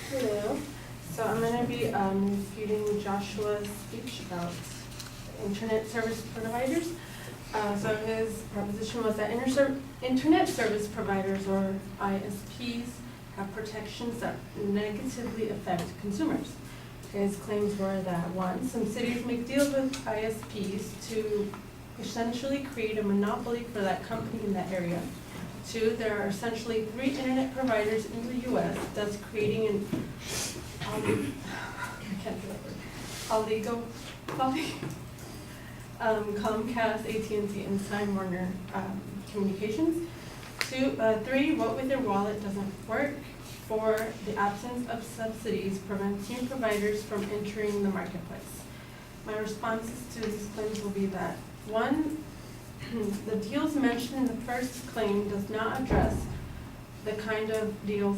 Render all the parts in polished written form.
Hello. So I'm going to be refuting Joshua's speech about internet service providers. So his proposition was that internet service providers, or ISPs, have protections that negatively affect consumers. His claims were that one, some cities make deals with ISPs to essentially create a monopoly for that company in that area. Two, there are essentially 3 internet providers in the U.S., thus creating an oligopoly. Comcast, AT&T, and Time Warner Communications. 3, vote with your wallet doesn't work. 4, the absence of subsidies prevents new providers from entering the marketplace. My responses to these claims will be that 1, the deals mentioned in the first claim does not address the kind of deals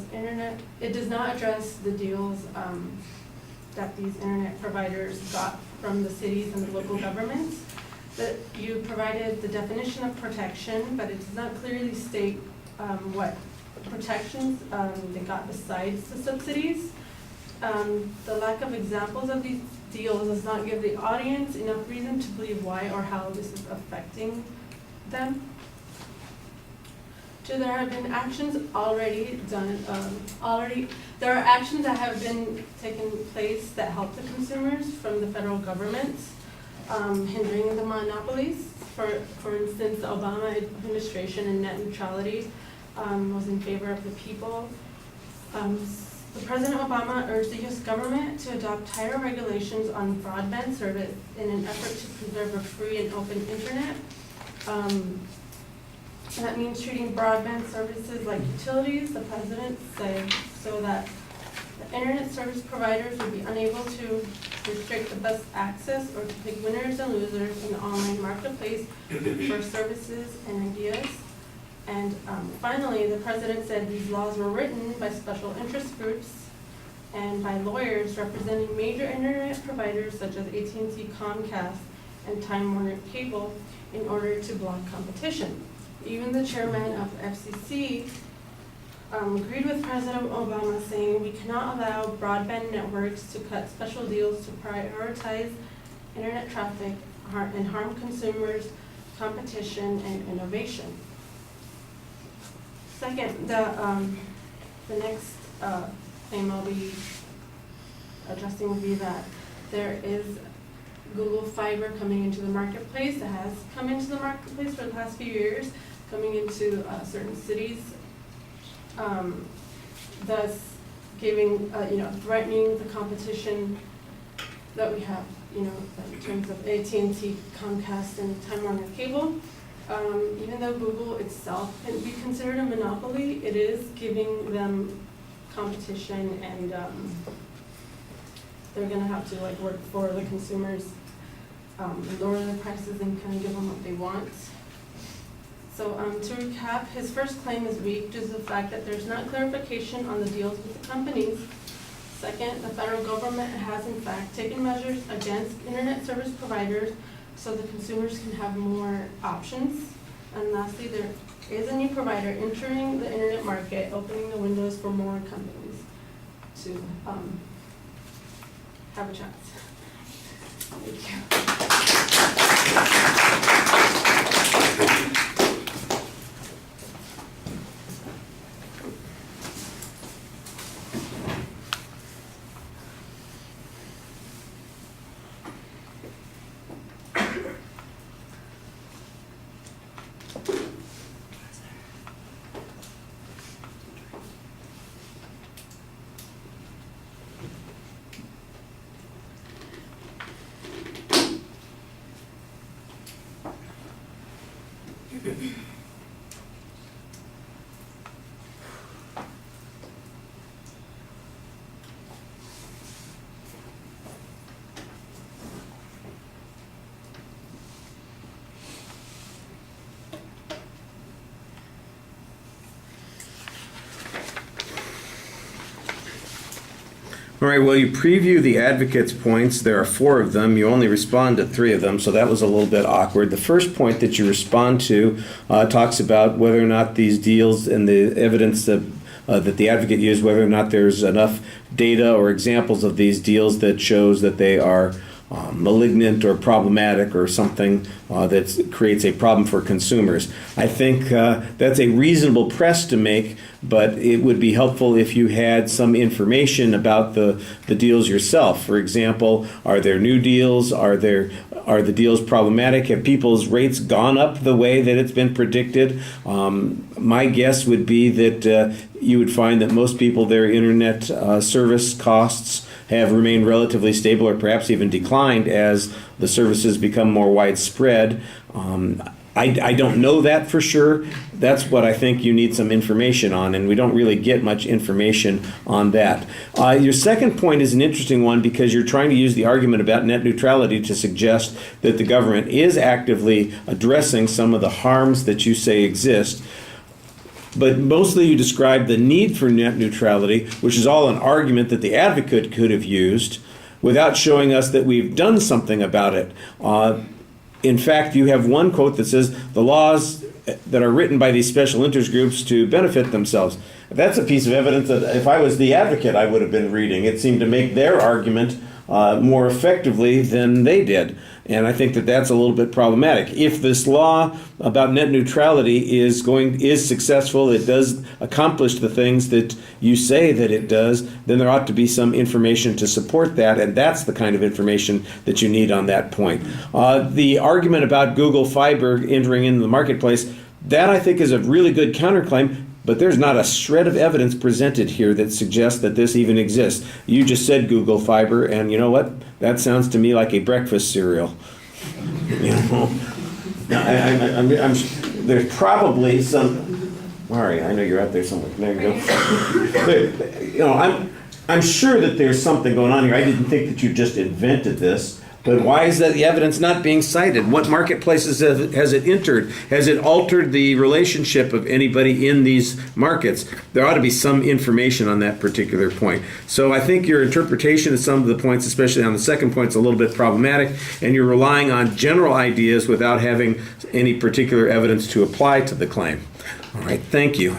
it does not address the deals that these internet providers got from the cities and the local governments. That you provided the definition of protection, but it does not clearly state what protections they got besides the subsidies. The lack of examples of these deals does not give the audience enough reason to believe why or how this is affecting them. 2, there have been actions there are actions that have been taken place that help the consumers from the federal government, hindering the monopolies. For instance, the Obama administration and net neutrality was in favor of the people. The President Obama urged the U.S. government to adopt tighter regulations on broadband service in an effort to preserve a free and open internet. That means treating broadband services like utilities, the President said, so that the internet service providers would be unable to restrict the best access or to pick winners and losers in the online marketplace for services and ideas. And finally, the President said these laws were written by special interest groups and by lawyers representing major internet providers such as AT&T, Comcast, and Time Warner Cable in order to block competition. Even the chairman of the FCC agreed with President Obama, saying we cannot allow broadband networks to cut special deals to prioritize internet traffic and harm consumers, competition, and innovation. Second, the next claim I'll be addressing will be that there is Google Fiber coming into the marketplace. It has come into the marketplace for the past few years, coming into certain cities, thus giving, threatening the competition that we have, in terms of AT&T, Comcast, and Time Warner Cable. Even though Google itself can be considered a monopoly, it is giving them competition, and they're going to have to work for the consumers, lower their prices, and kind of give them what they want. So to recap, his first claim is weak due to the fact that there's not clarification on the deals with the companies. Second, the federal government has in fact taken measures against internet service providers so the consumers can have more options. And lastly, there is a new provider entering the internet market, opening the windows for more companies to have a chance. Thank you. All right, well, you preview the advocate's points. There are 4 of them. You only respond to 3 of them, so that was a little bit awkward. The first point that you respond to talks about whether or not these deals and the evidence that the advocate used, whether or not there's enough data or examples of these deals that shows that they are malignant or problematic or something that creates a problem for consumers. I think that's a reasonable press to make, but it would be helpful if you had some information about the deals yourself. For example, are there new deals? Are the deals problematic? Have people's rates gone up the way that it's been predicted? My guess would be that you would find that most people, their internet service costs have remained relatively stable or perhaps even declined as the services become more widespread. I don't know that for sure. That's what I think you need some information on, and we don't really get much information on that. Your second point is an interesting one because you're trying to use the argument about net neutrality to suggest that the government is actively addressing some of the harms that you say exist. But mostly you describe the need for net neutrality, which is all an argument that the advocate could have used, without showing us that we've done something about it. In fact, you have one quote that says, the laws that are written by these special interest groups to benefit themselves. That's a piece of evidence that if I was the advocate, I would have been reading. It seemed to make their argument more effectively than they did. And I think that that's a little bit problematic. If this law about net neutrality is successful, it does accomplish the things that you say that it does, then there ought to be some information to support that, and that's the kind of information that you need on that point. The argument about Google Fiber entering into the marketplace, that I think is a really good counterclaim. But there's not a shred of evidence presented here that suggests that this even exists. You just said Google Fiber, and you know what? That sounds to me like a breakfast cereal. You know, I'm there's probably some. Mari, I know you're out there somewhere. There you go. You know, I'm sure that there's something going on here. I didn't think that you just invented this. But why is that the evidence not being cited? What marketplaces has it entered? Has it altered the relationship of anybody in these markets? There ought to be some information on that particular point. So I think your interpretation of some of the points, especially on the second point, is a little bit problematic, and you're relying on general ideas without having any particular evidence to apply to the claim. All right, thank you.